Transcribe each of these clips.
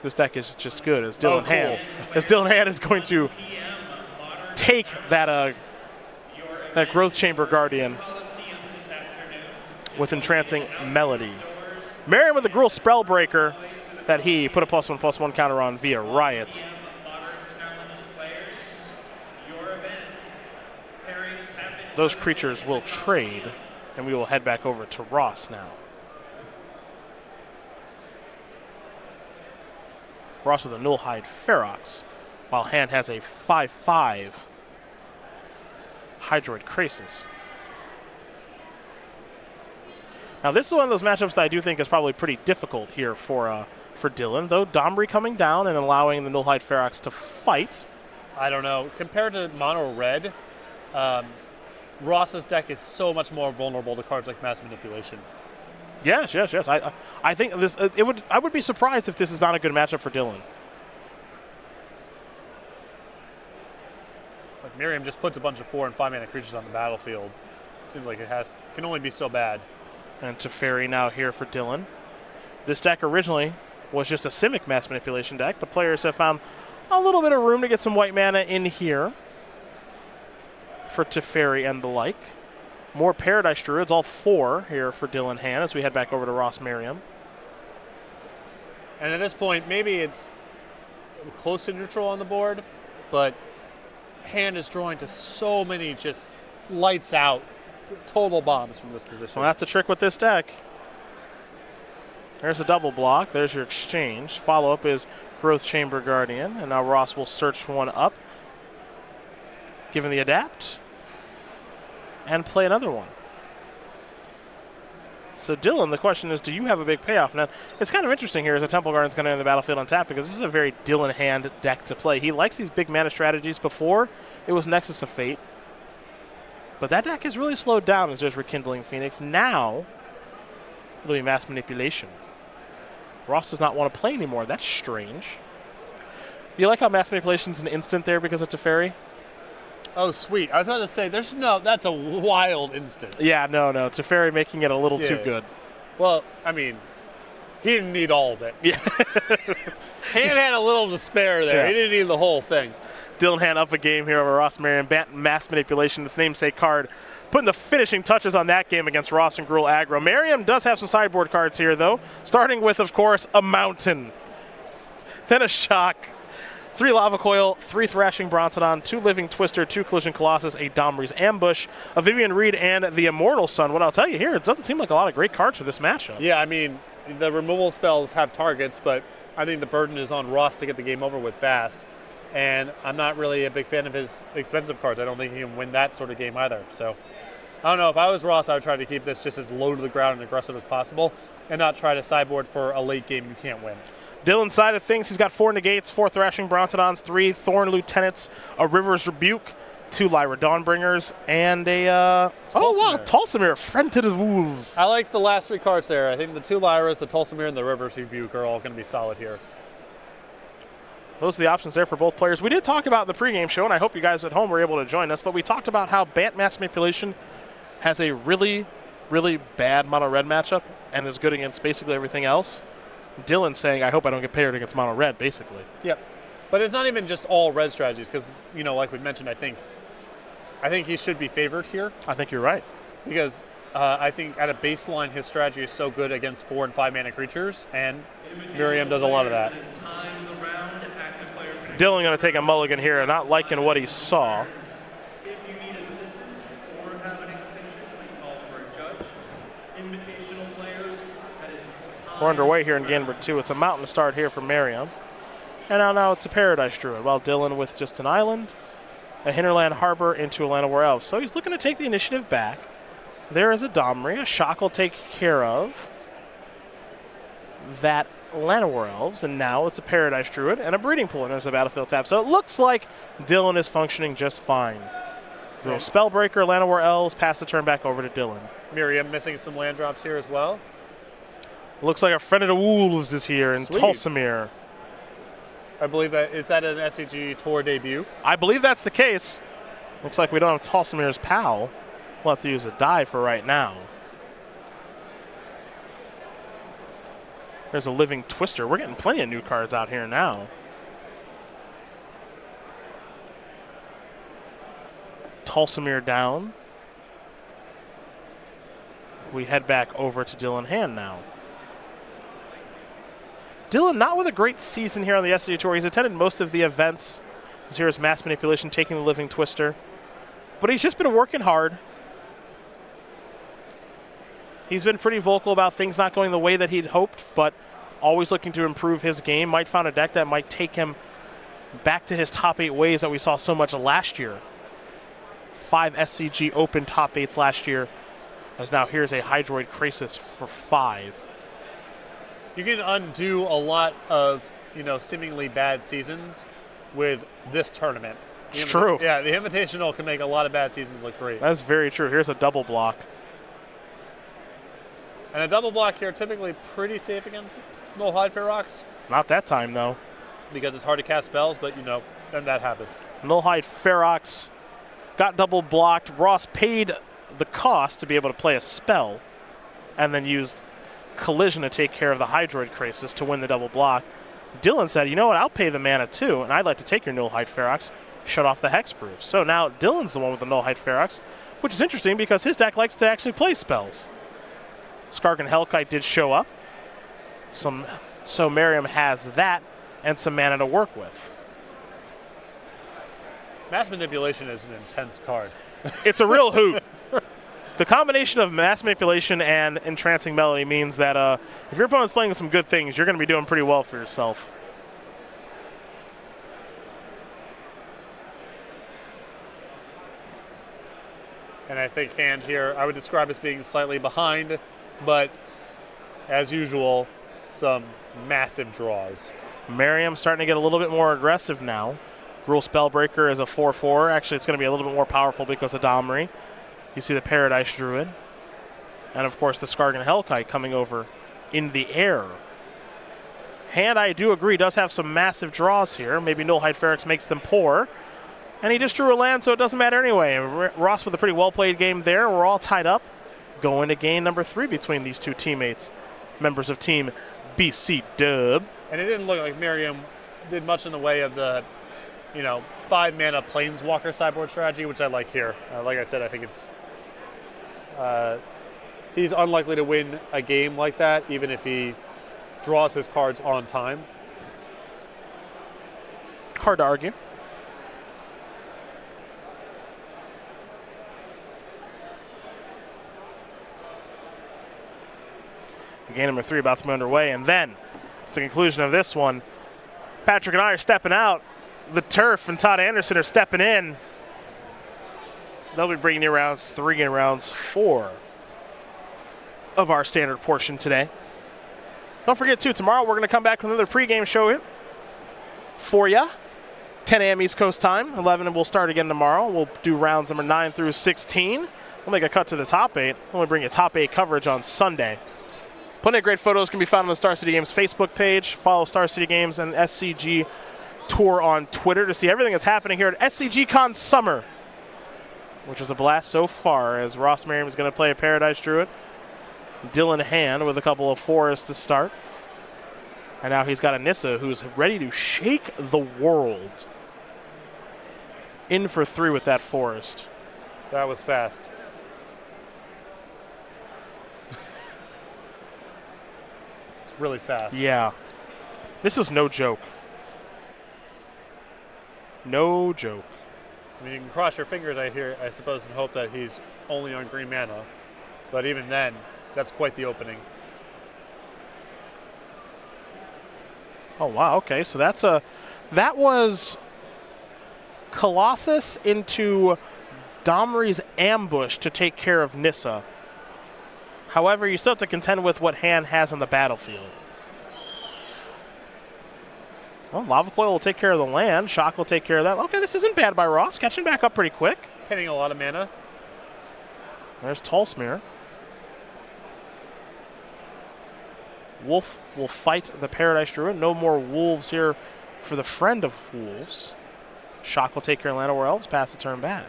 This deck is just good as Dylan Hand. As Dylan Hand is going to take that that Growth Chamber Guardian with Entrancing Melody. Merriam with the Gruul Spellbreaker that he put a +1/+1 counter on via Riot. Those creatures will trade, and we will head back over to Ross now. Ross with a Nullhide Ferox, while Hand has a 5/5 Hydroid Krasis. Now this is one of those matchups that I do think is probably pretty difficult here for Dylan, though Domri coming down and allowing the Nullhide Ferox to fight. I don't know. Compared to Mono Red, Ross's deck is so much more vulnerable to cards like Mass Manipulation. Yes. I think this. I would be surprised if this is not a good matchup for Dylan. Like Merriam just puts a bunch of 4- and 5-mana creatures on the battlefield. Seems like it can only be so bad. And Teferi now here for Dylan. This deck originally was just a Simic Mass Manipulation deck, but players have found a little bit of room to get some white mana in here for Teferi and the like. More Paradise Druids, all 4 here for Dylan Hand as we head back over to Ross Merriam. And at this point, maybe it's close to neutral on the board, but Hand is drawing to so many just lights out, total bombs from this position. Well, that's the trick with this deck. There's a double block. There's your exchange. Follow-up is Growth Chamber Guardian, and now Ross will search one up, given the adapt, and play another one. So Dylan, the question is, do you have a big payoff? Now, it's kind of interesting here as a Temple Guardian's going to enter the battlefield on tap because this is a very Dylan Hand deck to play. He likes these big mana strategies. Before, it was Nexus of Fate. But that deck has really slowed down as there's Rekindling Phoenix. Now, it'll be Mass Manipulation. Ross does not want to play anymore. That's strange. You like how Mass Manipulation's an instant there because of Teferi? Oh, sweet. I was about to say, that's a wild instant. Yeah, no. Teferi making it a little too good. Well, I mean, he didn't need all of it. Yeah. Hand had a little to spare there. Yeah. He didn't need the whole thing. Dylan Hand up a game here over Ross Merriam. Mass Manipulation, this namesake card. Putting the finishing touches on that game against Ross and Gruul aggro. Merriam does have some sideboard cards here, though. Starting with, of course, a Mountain. Then a Shock. 3 Lava Coil, 3 Thrashing Bronzodon, 2 Living Twister, 2 Collision Colossus, a Domri's Ambush, a Vivian Reed, and the Immortal Sun. What I'll tell you here, it doesn't seem like a lot of great cards for this matchup. Yeah, I mean, the removal spells have targets, but I think the burden is on Ross to get the game over with fast. And I'm not really a big fan of his expensive cards. I don't think he can win that sort of game either. So, I don't know. If I was Ross, I would try to keep this just as low to the ground and aggressive as possible and not try to sideboard for a late game you can't win. Dylan's side of things, he's got 4 Negates, 4 Thrashing Bronzodons, 3 Thorn Lieutenants, a River's Rebuke, 2 Lyra Dawnbringers, and a Tulsamir, Friend to the Wolves. I like the last 3 cards there. I think the 2 Lyras, the Tulsamir, and the River's Rebuke are all going to be solid here. Those are the options there for both players. We did talk about the pregame show, and I hope you guys at home were able to join us, but we talked about how Bant Mass Manipulation has a really, really bad mono-red matchup and is good against basically everything else. Dylan saying, I hope I don't get paired against mono red, basically. Yep. But it's not even just all red strategies because, like we mentioned, I think he should be favored here. I think you're right. Because I think at a baseline, his strategy is so good against 4- and 5-mana creatures, and Merriam does a lot of that. Dylan going to take a mulligan here, not liking what he saw. If you need assistance or have an extension, please call for a judge. Invitational players, that is time. We're underway here in game number 2. It's a mountain to start here for Merriam. And now it's a Paradise Druid, while Dylan with just an island, a Hinterland Harbor into a Llanowar Elves. So he's looking to take the initiative back. There is a Domri. A Shock will take care of that Llanowar Elves, and now it's a Paradise Druid and a Breeding Pool, and there's a Battlefield tap. So it looks like Dylan is functioning just fine. Little Spellbreaker, Llanowar Elves, pass the turn back over to Dylan. Merriam missing some land drops here as well. Looks like a Friend of the Wolves is here in Tulsamir. I believe is that an SCG Tour debut? I believe that's the case. Looks like we don't have Tulsamir's PAL. We'll have to use a die for right now. There's a Living Twister. We're getting plenty of new cards out here now. Tulsamere down. We head back over to Dylan Hand now. Dylan not with a great season here on the SCG Tour. He's attended most of the events. Here's Mass Manipulation taking the Living Twister. But he's just been working hard. He's been pretty vocal about things not going the way that he'd hoped, but always looking to improve his game. Might find a deck that might take him back to his top 8 ways that we saw so much last year. 5 SCG Open top 8s last year. As now here's a Hydroid Krasis for 5. You can undo a lot of, seemingly bad seasons with this tournament. It's true. Yeah, the Invitational can make a lot of bad seasons look great. That's very true. Here's a double block. And a double block here typically pretty safe against Nullhide Ferox. Not that time, though. Because it's hard to cast spells, but, then that happened. Nullhide Ferox got double blocked. Ross paid the cost to be able to play a spell and then used Collision to take care of the Hydroid Krasis to win the double block. Dylan said, you know what, I'll pay the mana too, and I'd like to take your Nullhide Ferox, shut off the Hexproof. So now Dylan's the one with the Nullhide Ferox, which is interesting because his deck likes to actually play spells. Skargan Hellkite did show up, so Merriam has that and some mana to work with. Mass Manipulation is an intense card. It's a real hoot. The combination of Mass Manipulation and Entrancing Melody means that if your opponent's playing some good things, you're going to be doing pretty well for yourself. And I think Hand here, I would describe as being slightly behind, but as usual, some massive draws. Merriam starting to get a little bit more aggressive now. Gruul Spellbreaker is a 4/4. Actually, it's going to be a little bit more powerful because of Domri. You see the Paradise Druid. And, of course, the Skargan Hellkite coming over in the air. Hand, I do agree, does have some massive draws here. Maybe Nullhide Ferox makes them poor. And he just drew a land, so it doesn't matter anyway. Ross with a pretty well-played game there. We're all tied up. Going to game number 3 between these two teammates, members of Team BC Dub. And it didn't look like Merriam did much in the way of the, 5-mana Planeswalker sideboard strategy, which I like here. Like I said, I think it's... he's unlikely to win a game like that, even if he draws his cards on time. Hard to argue. Game number 3 about to be underway, and then at the conclusion of this one, Patrick and I are stepping out. The Turf and Todd Anderson are stepping in. They'll be bringing you rounds 3 and rounds 4 of our standard portion today. Don't forget, too, tomorrow we're going to come back with another pregame show here for you. 10 a.m. East Coast time, 11, and we'll start again tomorrow. We'll do rounds number 9 through 16. We'll make a cut to the top 8. We'll bring you top 8 coverage on Sunday. Plenty of great photos can be found on the Star City Games Facebook page. Follow Star City Games and SCG Tour on Twitter to see everything that's happening here at SCGCon Summer, which is a blast so far, as Ross Merriam is going to play a Paradise Druid. Dylan Hand with a couple of forests to start. And now he's got a Nissa who's ready to shake the world. In for 3 with that forest. That was fast. It's really fast. Yeah. This is no joke. No joke. I mean, you can cross your fingers, I suppose, and hope that he's only on green mana. But even then, that's quite the opening. Oh, wow. Okay, so that was Colossus into Domri's ambush to take care of Nissa. However, you still have to contend with what Hand has on the battlefield. Well, Lava Coil will take care of the land. Shock will take care of that. Okay, this isn't bad by Ross. Catching back up pretty quick. Hitting a lot of mana. There's Tulsamere. Wolf will fight the Paradise Druid. No more wolves here for the friend of wolves. Shock will take care of land or else. Pass the turn back.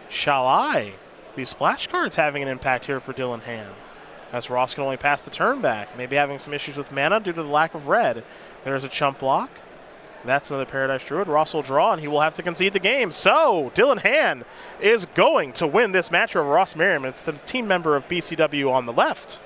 Shall I? These splash cards having an impact here for Dylan Hand. as Ross can only pass the turn back. Maybe having some issues with mana due to the lack of red. There's a chump block. That's another Paradise Druid. Ross will draw, and he will have to concede the game. So Dylan Hand is going to win this match over Ross Merriam. It's the team member of BCW on the left.